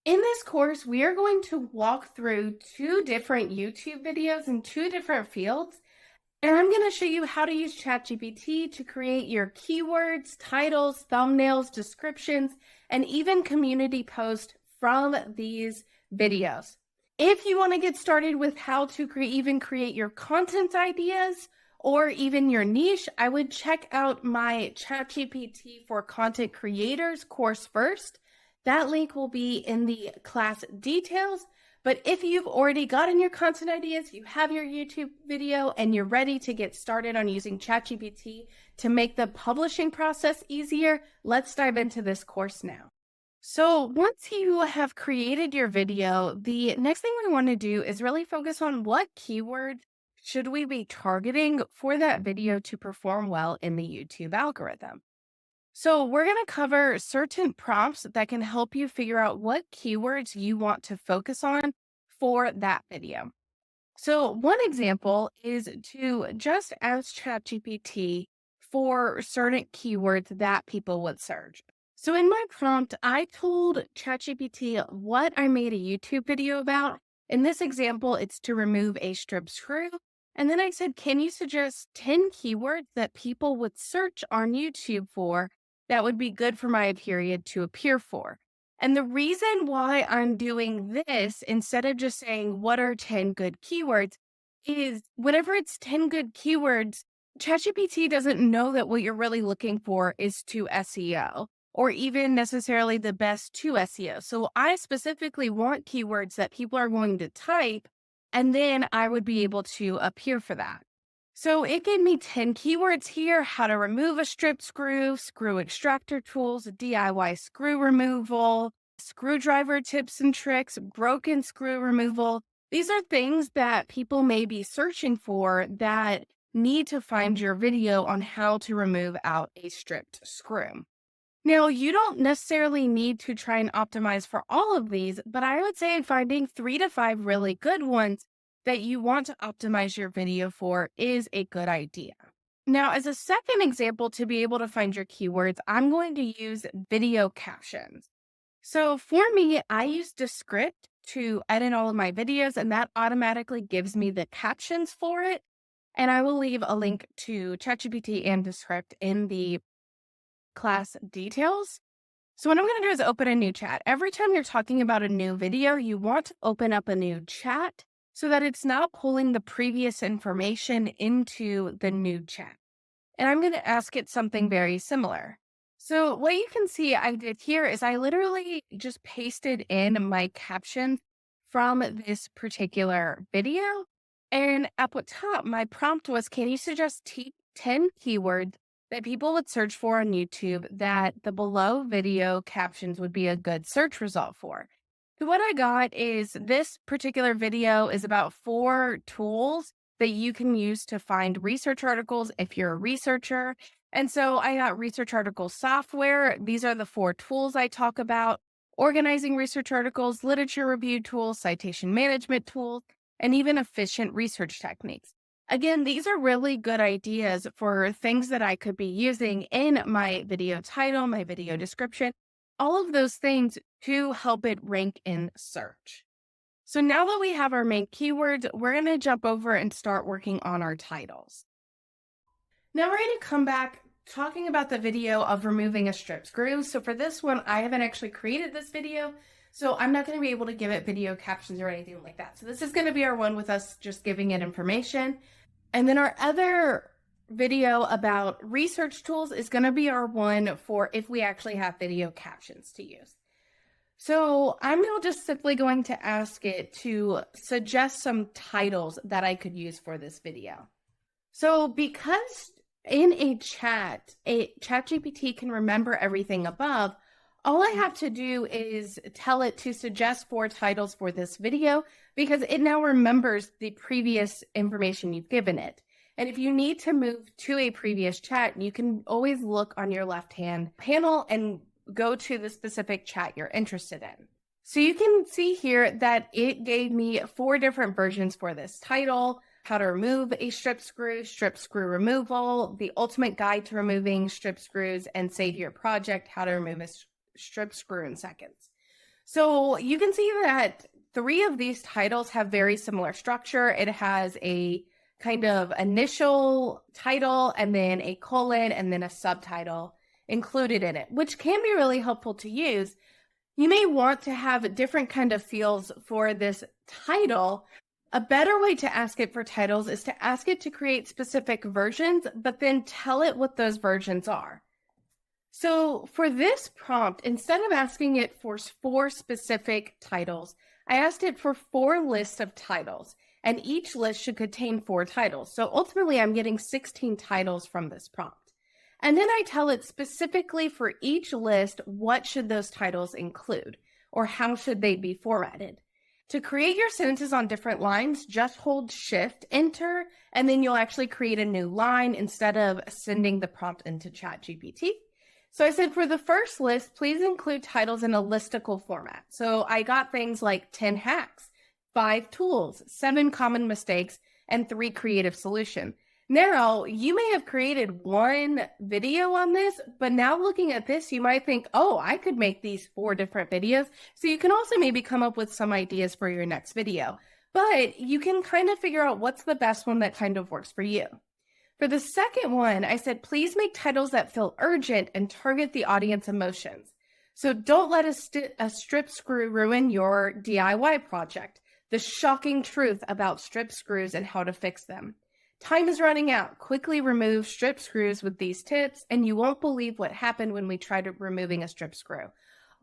In this course, we are going to walk through two different YouTube videos in two different fields, and I'm going to show you how to use ChatGPT to create your keywords, titles, thumbnails, descriptions, and even community posts from these videos. If you want to get started with how to even create your content ideas or even your niche, I would check out my ChatGPT for content creators course first. That link will be in the class details. But if you've already gotten your content ideas, you have your YouTube video, and you're ready to get started on using ChatGPT to make the publishing process easier, let's dive into this course now. So once you have created your video, the next thing we want to do is really focus on what keywords should we be targeting for that video to perform well in the YouTube algorithm. So we're going to cover certain prompts that can help you figure out what keywords you want to focus on for that video. So one example is to just ask ChatGPT for certain keywords that people would search. So in my prompt, I told ChatGPT what I made a YouTube video about. In this example, it's to remove a strip screw. And then I said, can you suggest 10 keywords that people would search on YouTube for that would be good for my period to appear for? And the reason why I'm doing this instead of just saying, what are 10 good keywords, is whenever it's 10 good keywords, ChatGPT doesn't know that what you're really looking for is to SEO or even necessarily the best to SEO. So I specifically want keywords that people are going to type, and then I would be able to appear for that. So it gave me 10 keywords here: how to remove a strip screw, screw extractor tools, DIY screw removal, screwdriver tips and tricks, broken screw removal. These are things that people may be searching for that need to find your video on how to remove out a stripped screw. Now, you don't necessarily need to try and optimize for all of these, but I would say finding 3 to 5 really good ones that you want to optimize your video for is a good idea. Now, as a second example to be able to find your keywords, I'm going to use video captions. So for me, I use Descript to edit all of my videos, and that automatically gives me the captions for it. And I will leave a link to ChatGPT and Descript in the class details. So what I'm going to do is open a new chat. Every time you're talking about a new video, you want to open up a new chat so that it's not pulling the previous information into the new chat. And I'm going to ask it something very similar. So what you can see I did here is I literally just pasted in my caption from this particular video. And up at top, my prompt was, can you suggest 10 keywords that people would search for on YouTube that the below video captions would be a good search result for? So what I got is this particular video is about 4 tools that you can use to find research articles if you're a researcher. And so I got research article software. These are the 4 tools I talk about: organizing research articles, literature review tools, citation management tools, and even efficient research techniques. Again, these are really good ideas for things that I could be using in my video title, my video description, all of those things to help it rank in search. So now that we have our main keywords, we're going to jump over and start working on our titles. Now we're going to come back talking about the video of removing a strip screw. So for this one, I haven't actually created this video, so I'm not going to be able to give it video captions or anything like that. So this is going to be our one with us just giving it information. And then our other video about research tools is going to be our one for if we actually have video captions to use. So I'm now just simply going to ask it to suggest some titles that I could use for this video. So because in a ChatGPT can remember everything above, all I have to do is tell it to suggest 4 titles for this video, because it now remembers the previous information you've given it. And if you need to move to a previous chat, you can always look on your left-hand panel and go to the specific chat you're interested in. So you can see here that it gave me 4 different versions for this title: how to remove a strip screw removal, the ultimate guide to removing strip screws, and save your project, how to remove a strip screw in seconds. So you can see that 3 of these titles have very similar structure. It has a kind of initial title and then a colon and then a subtitle included in it, which can be really helpful to use. You may want to have different kind of fields for this title. A better way to ask it for titles is to ask it to create specific versions, but then tell it what those versions are. So for this prompt, instead of asking it for 4 specific titles, I asked it for 4 lists of titles, and each list should contain 4 titles. So ultimately, I'm getting 16 titles from this prompt. And then I tell it specifically for each list, what should those titles include, or how should they be formatted. To create your sentences on different lines, just hold Shift, Enter, and then you'll actually create a new line instead of sending the prompt into ChatGPT. So I said, for the first list, please include titles in a listicle format. So I got things like 10 hacks, 5 tools, 7 common mistakes, and 3 creative solutions. Now, you may have created 1 video on this, but now looking at this, you might think, oh, I could make these 4 different videos. So you can also maybe come up with some ideas for your next video. But you can kind of figure out what's the best one that kind of works for you. For the second one, I said, please make titles that feel urgent and target the audience emotions. So don't let a strip screw ruin your DIY project. The shocking truth about strip screws and how to fix them. Time is running out. Quickly remove strip screws with these tips, and you won't believe what happened when we tried removing a strip screw.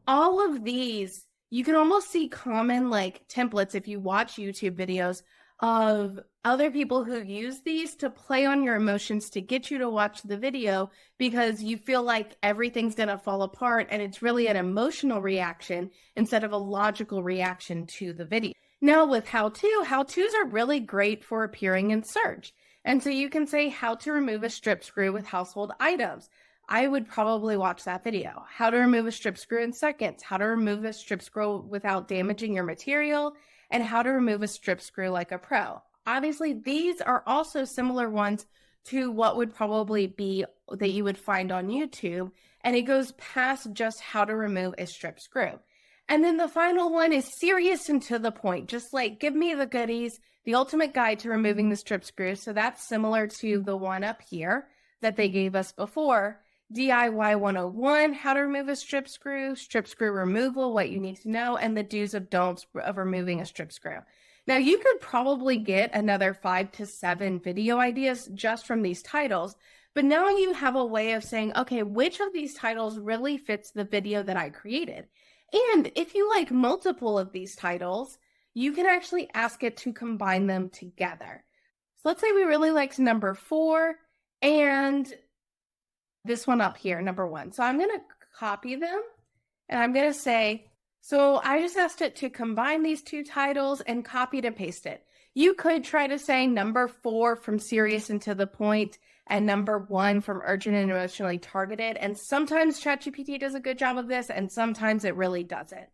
All of these, you can almost see common like templates if you watch YouTube videos of other people who use these to play on your emotions to get you to watch the video because you feel like everything's going to fall apart and it's really an emotional reaction instead of a logical reaction to the video. Now with how-tos are really great for appearing in search. And so you can say how to remove a strip screw with household items. I would probably watch that video. How to remove a strip screw in seconds. How to remove a strip screw without damaging your material. And how to remove a strip screw like a pro. Obviously, these are also similar ones to what would probably be that you would find on YouTube. And it goes past just how to remove a strip screw. And then the final one is serious and to the point. Just like, give me the goodies, the ultimate guide to removing the strip screw. So that's similar to the one up here that they gave us before. DIY 101, how to remove a strip screw removal, what you need to know, and the do's and don'ts of removing a strip screw. Now, you could probably get another 5 to 7 video ideas just from these titles, but now you have a way of saying, okay, which of these titles really fits the video that I created? And if you like multiple of these titles, you can actually ask it to combine them together. So let's say we really liked number 4 and this one up here, number 1. So I'm going to copy them and I'm going to say, so I just asked it to combine these 2 titles and copied and paste it. You could try to say number 4 from serious and to the point and number 1 from urgent and emotionally targeted. And sometimes ChatGPT does a good job of this and sometimes it really doesn't.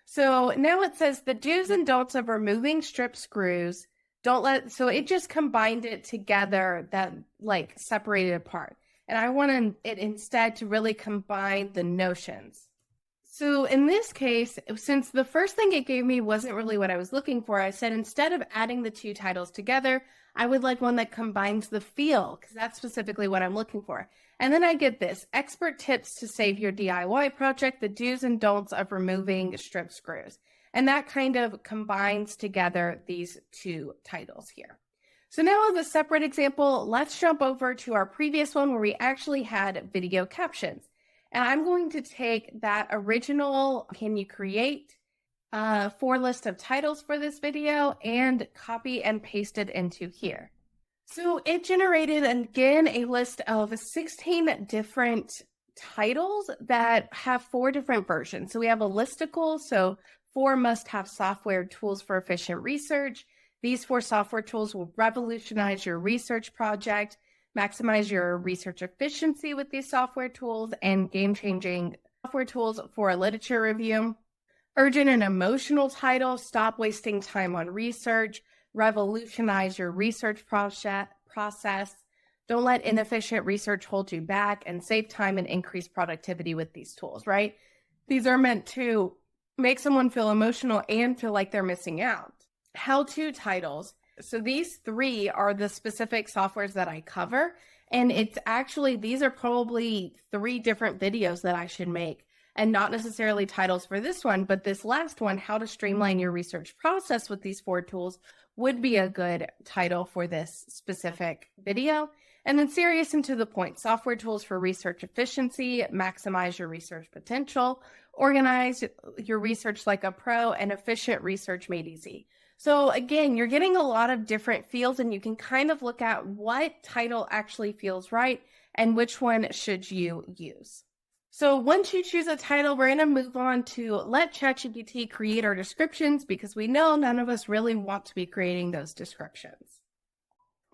So now it says the do's and don'ts of removing strip screws. So it just combined it together, that like separated apart. And I want it instead to really combine the notions. So in this case, since the first thing it gave me wasn't really what I was looking for, I said instead of adding the 2 titles together, I would like one that combines the feel, because that's specifically what I'm looking for. And then I get this, expert tips to save your DIY project, the do's and don'ts of removing strip screws. And that kind of combines together these 2 titles here. So now as a separate example, let's jump over to our previous one where we actually had video captions. And I'm going to take that original, can you create 4 list of titles for this video and copy and paste it into here. So it generated, again, a list of 16 different titles that have 4 different versions. So we have a listicle, so 4 must-have software tools for efficient research. These 4 software tools will revolutionize your research project, maximize your research efficiency with these software tools, and game-changing software tools for a literature review. Urgent and emotional titles, stop wasting time on research, revolutionize your research process. Don't let inefficient research hold you back, and save time and increase productivity with these tools, right? These are meant to make someone feel emotional and feel like they're missing out. How-to titles. So these three are the specific softwares that I cover. And it's actually, these are probably 3 different videos that I should make, and not necessarily titles for this one, but this last one, how to streamline your research process with these 4 tools, would be a good title for this specific video. And then serious and to the point, software tools for research efficiency, maximize your research potential, organize your research like a pro, and efficient research made easy. So again, you're getting a lot of different fields, and you can kind of look at what title actually feels right and which one should you use. So once you choose a title, we're going to move on to let ChatGPT create our descriptions, because we know none of us really want to be creating those descriptions.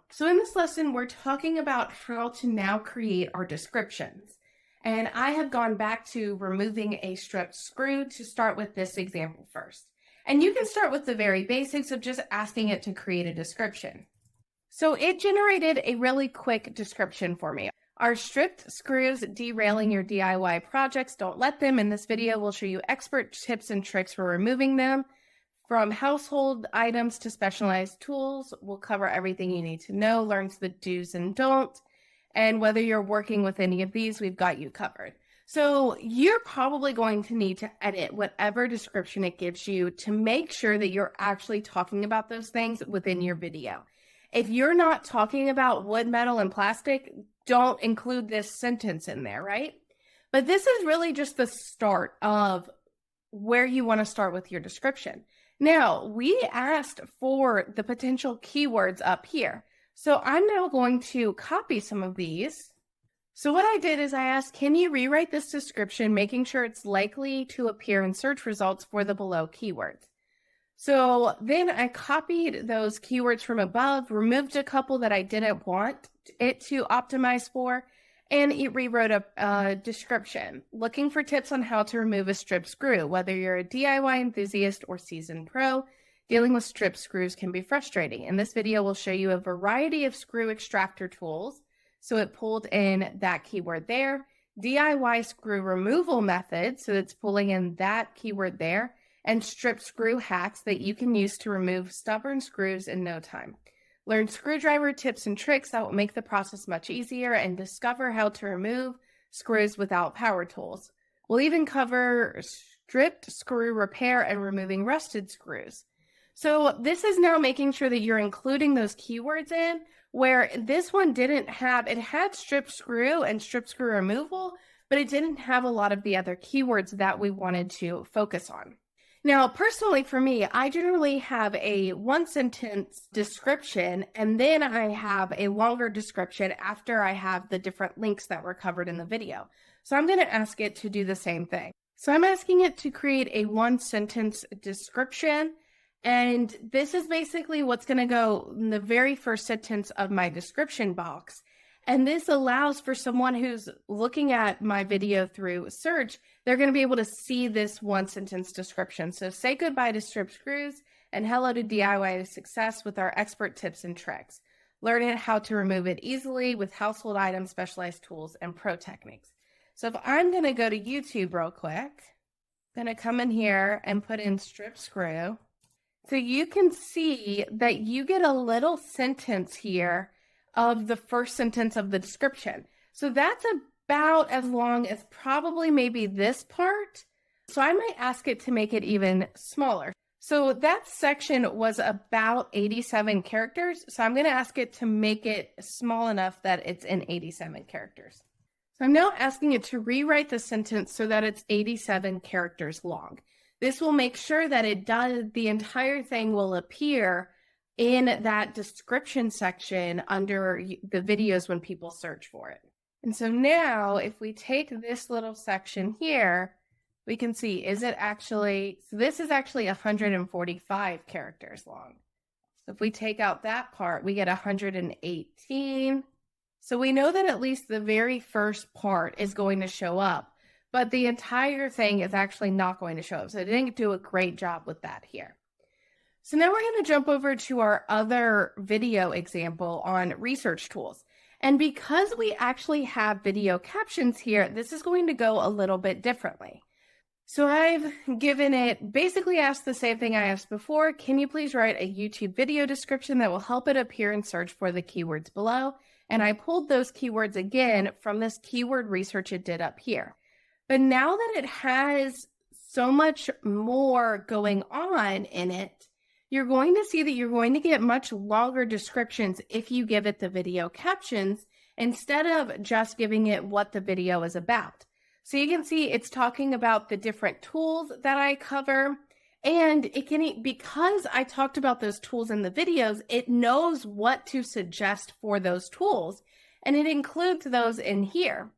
So in this lesson, we're talking about how to now create our descriptions. And I have gone back to removing a stripped screw to start with this example first. And you can start with the very basics of just asking it to create a description. So it generated a really quick description for me. Are stripped screws derailing your DIY projects? Don't let them. In this video, we'll show you expert tips and tricks for removing them. From household items to specialized tools, we'll cover everything you need to know, learn the do's and don'ts. And whether you're working with any of these, we've got you covered. So you're probably going to need to edit whatever description it gives you to make sure that you're actually talking about those things within your video. If you're not talking about wood, metal, and plastic, don't include this sentence in there, right? But this is really just the start of where you want to start with your description. Now, we asked for the potential keywords up here. So I'm now going to copy some of these. So what I did is I asked, can you rewrite this description, making sure it's likely to appear in search results for the below keywords? So then I copied those keywords from above, removed a couple that I didn't want it to optimize for, and it rewrote a description. Looking for tips on how to remove a stripped screw. Whether you're a DIY enthusiast or seasoned pro, dealing with stripped screws can be frustrating. In this video, we'll show you a variety of screw extractor tools. So it pulled in that keyword there. DIY screw removal method, so it's pulling in that keyword there. And stripped screw hacks that you can use to remove stubborn screws in no time. Learn screwdriver tips and tricks that will make the process much easier, and discover how to remove screws without power tools. We'll even cover stripped screw repair and removing rusted screws. So this is now making sure that you're including those keywords in, where this one didn't have, it had stripped screw and stripped screw removal, but it didn't have a lot of the other keywords that we wanted to focus on. Now, personally for me, I generally have a 1-sentence description, and then I have a longer description after I have the different links that were covered in the video. So I'm going to ask it to do the same thing. So I'm asking it to create a 1-sentence description. And this is basically what's going to go in the very first sentence of my description box. And this allows for someone who's looking at my video through search, they're going to be able to see this 1-sentence description. So say goodbye to stripped screws and hello to DIY success with our expert tips and tricks. Learn how to remove it easily with household items, specialized tools, and pro techniques. So if I'm going to go to YouTube real quick, I'm going to come in here and put in stripped screw. So you can see that you get a little sentence here of the first sentence of the description. So that's about as long as probably maybe this part. So I might ask it to make it even smaller. So that section was about 87 characters. So I'm going to ask it to make it small enough that it's in 87 characters. So I'm now asking it to rewrite the sentence so that it's 87 characters long. This will make sure that it does, the entire thing will appear in that description section under the videos when people search for it. And so now if we take this little section here, we can see, is it actually, so this is actually 145 characters long. So if we take out that part, we get 118. So we know that at least the very first part is going to show up, but the entire thing is actually not going to show up. So it didn't do a great job with that here. So now we're going to jump over to our other video example on research tools. And because we actually have video captions here, this is going to go a little bit differently. So I've given it, basically asked the same thing I asked before. Can you please write a YouTube video description that will help it appear in search for the keywords below? And I pulled those keywords again from this keyword research it did up here. But now that it has so much more going on in it, you're going to see that you're going to get much longer descriptions if you give it the video captions instead of just giving it what the video is about. So you can see it's talking about the different tools that I cover, and it can, because I talked about those tools in the videos, it knows what to suggest for those tools, and it includes those in here.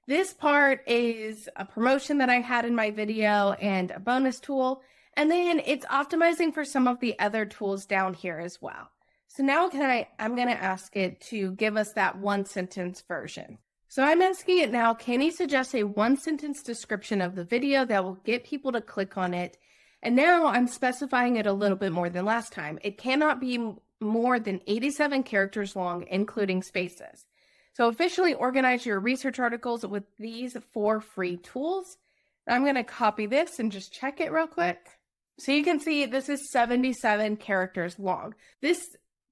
This part is a promotion that I had in my video and a bonus tool, and then it's optimizing for some of the other tools down here as well. So now I'm going to ask it to give us that one sentence version. So I'm asking it now, can you suggest a one sentence description of the video that will get people to click on it? And now I'm specifying it a little bit more than last time. It cannot be more than 87 characters long, including spaces. So officially organize your research articles with these 4 free tools. I'm going to copy this and just check it real quick. So you can see this is 77 characters long. This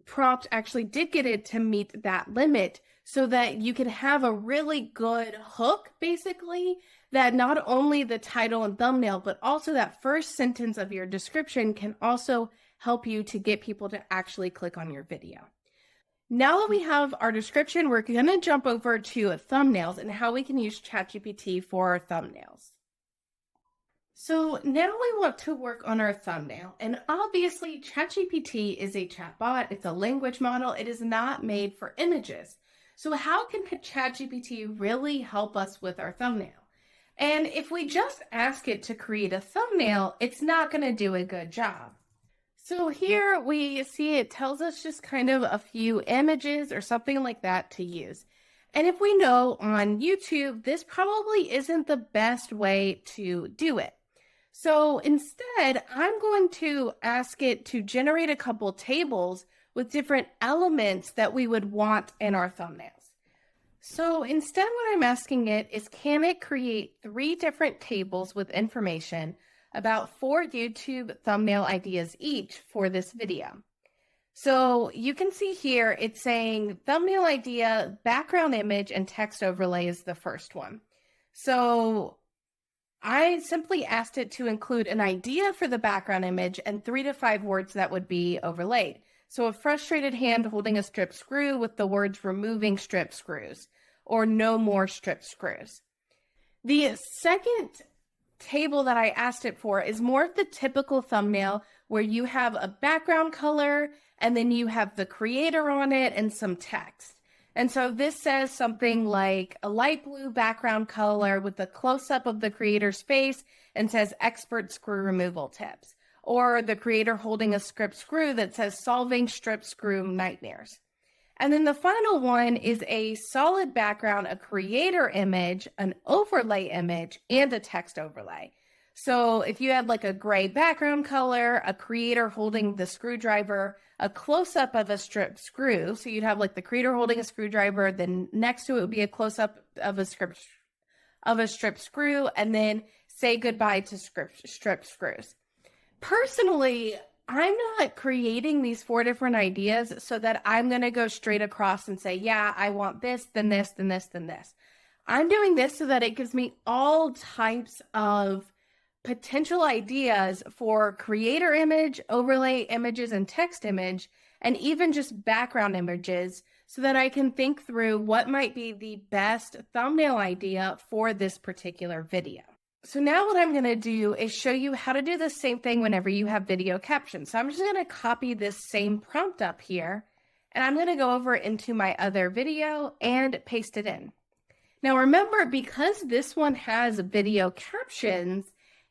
prompt actually did get it to meet that limit, so that you can have a really good hook, basically, that not only the title and thumbnail, but also that first sentence of your description can also help you to get people to actually click on your video. Now that we have our description, we're going to jump over to thumbnails and how we can use ChatGPT for our thumbnails. So now we want to work on our thumbnail, and obviously ChatGPT is a chatbot, it's a language model, it is not made for images. So how can ChatGPT really help us with our thumbnail? And if we just ask it to create a thumbnail, it's not going to do a good job. So here we see it tells us just kind of a few images or something like that to use. And if we know on YouTube, this probably isn't the best way to do it. So instead, I'm going to ask it to generate a couple tables with different elements that we would want in our thumbnails. So instead, what I'm asking it is, can it create 3 different tables with information about 4 YouTube thumbnail ideas each for this video? So you can see here, it's saying thumbnail idea, background image, and text overlay is the first one. So I simply asked it to include an idea for the background image and 3 to 5 words that would be overlaid. So a frustrated hand holding a strip screw with the words removing strip screws or no more strip screws. The second table that I asked it for is more of the typical thumbnail where you have a background color and then you have the creator on it and some text. And so this says something like a light blue background color with a close-up of the creator's face and says expert screw removal tips. Or the creator holding a strip screw that says solving strip screw nightmares. And then the final one is a solid background, a creator image, an overlay image, and a text overlay. So if you had like a gray background color, a creator holding the screwdriver, a close-up of a strip screw, so you'd have like the creator holding a screwdriver, then next to it would be a close-up of a strip screw, and then say goodbye to strip screws. Personally, I'm not creating these 4 different ideas so that I'm going to go straight across and say, yeah, I want this, then this, then this, then this. I'm doing this so that it gives me all types of potential ideas for creator image, overlay images, and text image, and even just background images so that I can think through what might be the best thumbnail idea for this particular video. So now what I'm going to do is show you how to do the same thing whenever you have video captions. So I'm just going to copy this same prompt up here, and I'm going to go over into my other video and paste it in. Now remember, because this one has video captions,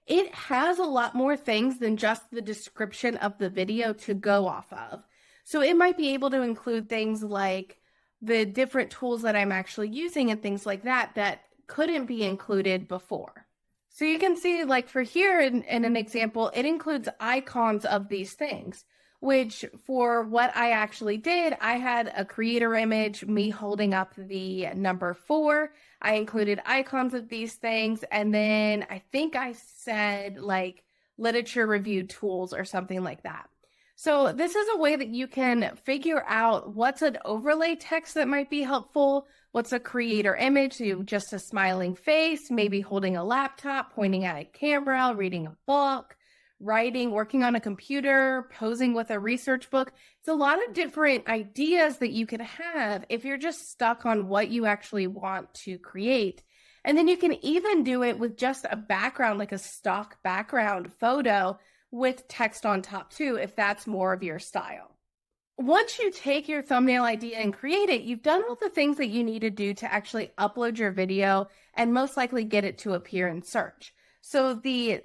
it has a lot more things than just the description of the video to go off of. So it might be able to include things like the different tools that I'm actually using and things like that that couldn't be included before. So you can see, like for here in an example, it includes icons of these things. which for what I actually did, I had a creator image, me holding up the number 4. I included icons of these things. And then I think I said like literature review tools or something like that. So this is a way that you can figure out what's an overlay text that might be helpful, what's a creator image, so just a smiling face, maybe holding a laptop, pointing at a camera, reading a book, writing, working on a computer, posing with a research book. It's a lot of different ideas that you could have if you're just stuck on what you actually want to create. And then you can even do it with just a background, like a stock background photo with text on top too, if that's more of your style. Once you take your thumbnail idea and create it, you've done all the things that you need to do to actually upload your video and most likely get it to appear in search. So the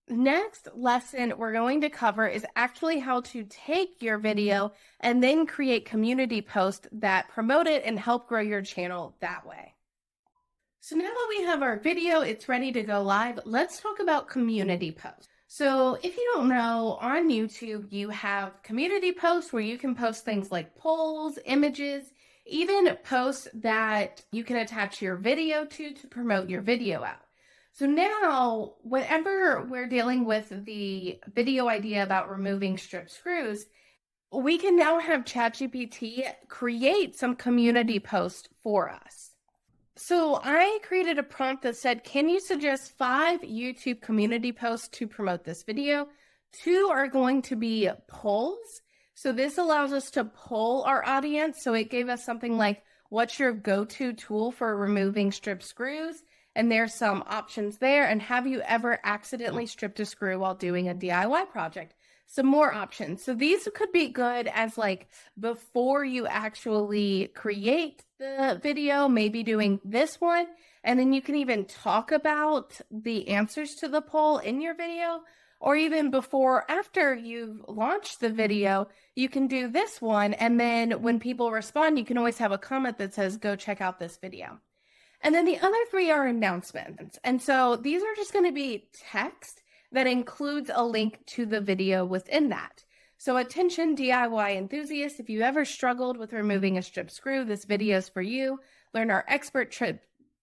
next lesson we're going to cover is actually how to take your video and then create community posts that promote it and help grow your channel that way. So now that we have our video, it's ready to go live. Let's talk about community posts. So if you don't know, on YouTube, you have community posts where you can post things like polls, images, even posts that you can attach your video to promote your video out. So now, whenever we're dealing with the video idea about removing strip screws, we can now have ChatGPT create some community posts for us. So I created a prompt that said, can you suggest 5 YouTube community posts to promote this video? 2 are going to be polls. So this allows us to poll our audience. So it gave us something like, what's your go-to tool for removing strip screws? And there's some options there. And have you ever accidentally stripped a screw while doing a DIY project? Some more options. So these could be good as like before you actually create the video, maybe doing this one. And then you can even talk about the answers to the poll in your video, or even before, after you've launched the video, you can do this one. And then when people respond, you can always have a comment that says, go check out this video. And then the other 3 are announcements. And so these are just going to be text that includes a link to the video within that. So attention DIY enthusiasts, if you ever struggled with removing a strip screw, this video is for you. Learn our expert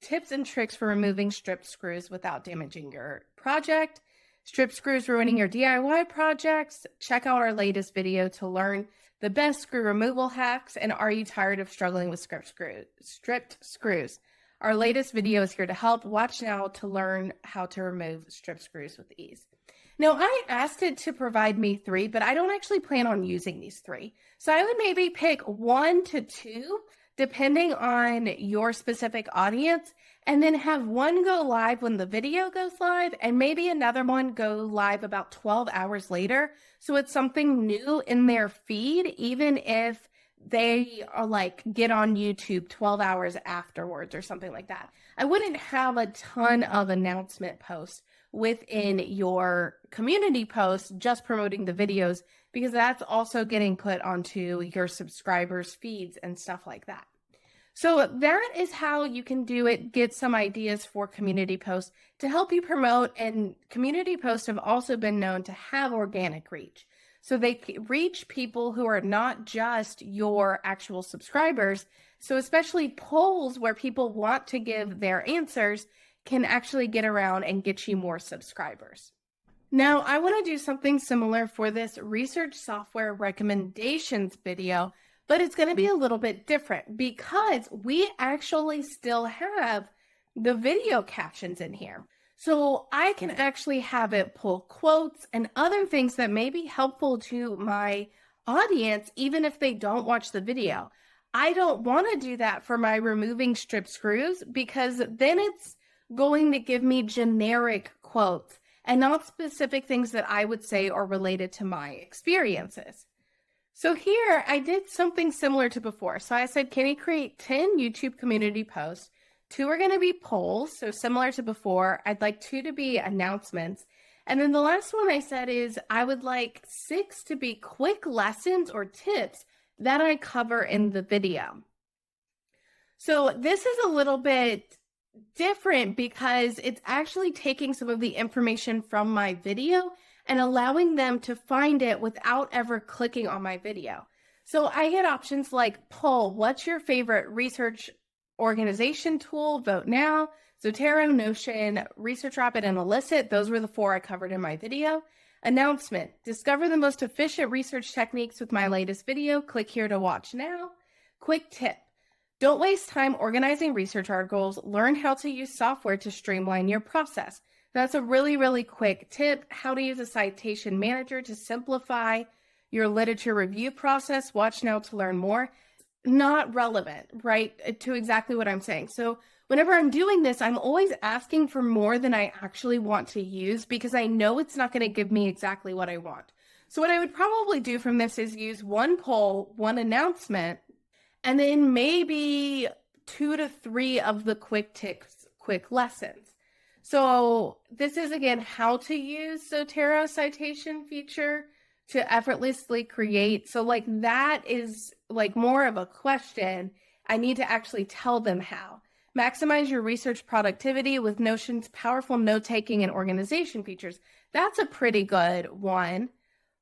tips and tricks for removing strip screws without damaging your project. Strip screws ruining your DIY projects. Check out our latest video to learn the best screw removal hacks. And are you tired of struggling with stripped screws? Our latest video is here to help. Watch now to learn how to remove strip screws with ease. Now, I asked it to provide me 3, but I don't actually plan on using these 3. So I would maybe pick 1 to 2, depending on your specific audience, and then have one go live when the video goes live, and maybe another one go live about 12 hours later. So it's something new in their feed, even if they are like get on YouTube 12 hours afterwards or something like that. I wouldn't have a ton of announcement posts within your community posts just promoting the videos, because that's also getting put onto your subscribers' feeds and stuff like that. So that is how you can do it. Get some ideas for community posts to help you promote. And community posts have also been known to have organic reach. So they reach people who are not just your actual subscribers. So especially polls where people want to give their answers can actually get around and get you more subscribers. Now, I want to do something similar for this research software recommendations video, but it's going to be a little bit different because we actually still have the video captions in here. So I can actually have it pull quotes and other things that may be helpful to my audience, even if they don't watch the video. I don't want to do that for my removing strip screws, because then it's going to give me generic quotes and not specific things that I would say are related to my experiences. So here I did something similar to before. So I said, can you create 10 YouTube community posts? 2 are going to be polls, so similar to before. I'd like 2 to be announcements. And then the last one I said is I would like 6 to be quick lessons or tips that I cover in the video. So this is a little bit different because it's actually taking some of the information from my video and allowing them to find it without ever clicking on my video. So I get options like poll, what's your favorite research organization tool? Vote now. Zotero, Notion, Research Rapid, and Elicit. Those were the 4 I covered in my video. Announcement, discover the most efficient research techniques with my latest video. Click here to watch now. Quick tip, don't waste time organizing research articles. Learn how to use software to streamline your process. That's a really, really quick tip, how to use a citation manager to simplify your literature review process. Watch now to learn more. Not relevant, right, to exactly what I'm saying. So whenever I'm doing this, I'm always asking for more than I actually want to use because I know it's not going to give me exactly what I want. So what I would probably do from this is use 1 poll, 1 announcement, and then maybe 2 to 3 of the quick tips, quick lessons. So this is, again, how to use Zotero citation feature to effortlessly create. So like that is like more of a question. I need to actually tell them how. Maximize your research productivity with Notion's powerful note-taking and organization features. That's a pretty good one.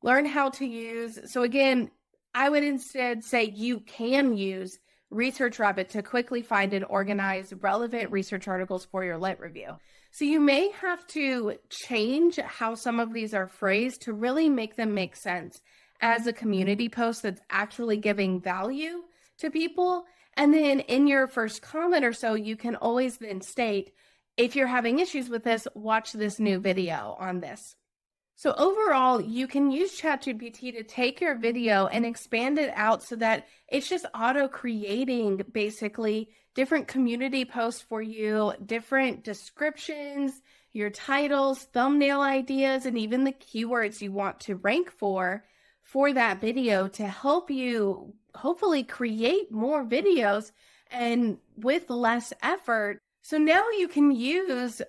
Learn how to use, so again, I would instead say you can use Research Rapid to quickly find and organize relevant research articles for your lit review. So you may have to change how some of these are phrased to really make them make sense as a community post that's actually giving value to people. And then in your first comment or so, you can always then state, if you're having issues with this, watch this new video on this. So overall, you can use ChatGPT to take your video and expand it out so that it's just auto-creating basically different community posts for you, different descriptions, your titles, thumbnail ideas, and even the keywords you want to rank for that video to help you hopefully create more videos and with less effort. So now you can use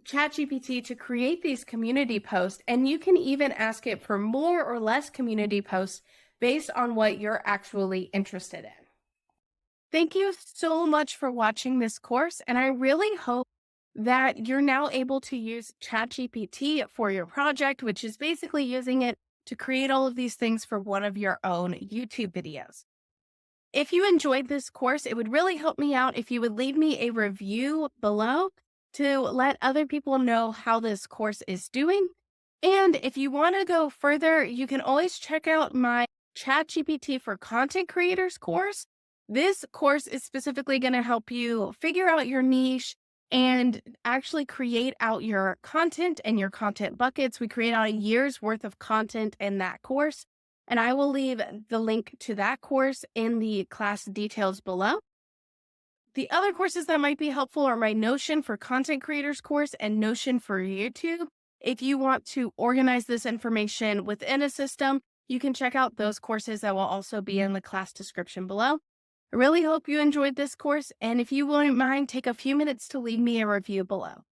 ChatGPT to create these community posts, and you can even ask it for more or less community posts based on what you're actually interested in. Thank you so much for watching this course, and I really hope that you're now able to use ChatGPT for your project, which is basically using it to create all of these things for one of your own YouTube videos. If you enjoyed this course, it would really help me out if you would leave me a review below to let other people know how this course is doing. And if you want to go further, you can always check out my ChatGPT for Content Creators course. This course is specifically going to help you figure out your niche and actually create out your content and your content buckets. We create out a year's worth of content in that course. And I will leave the link to that course in the class details below. The other courses that might be helpful are my Notion for Content Creators course and Notion for YouTube. If you want to organize this information within a system, you can check out those courses that will also be in the class description below. I really hope you enjoyed this course, and if you wouldn't mind, take a few minutes to leave me a review below.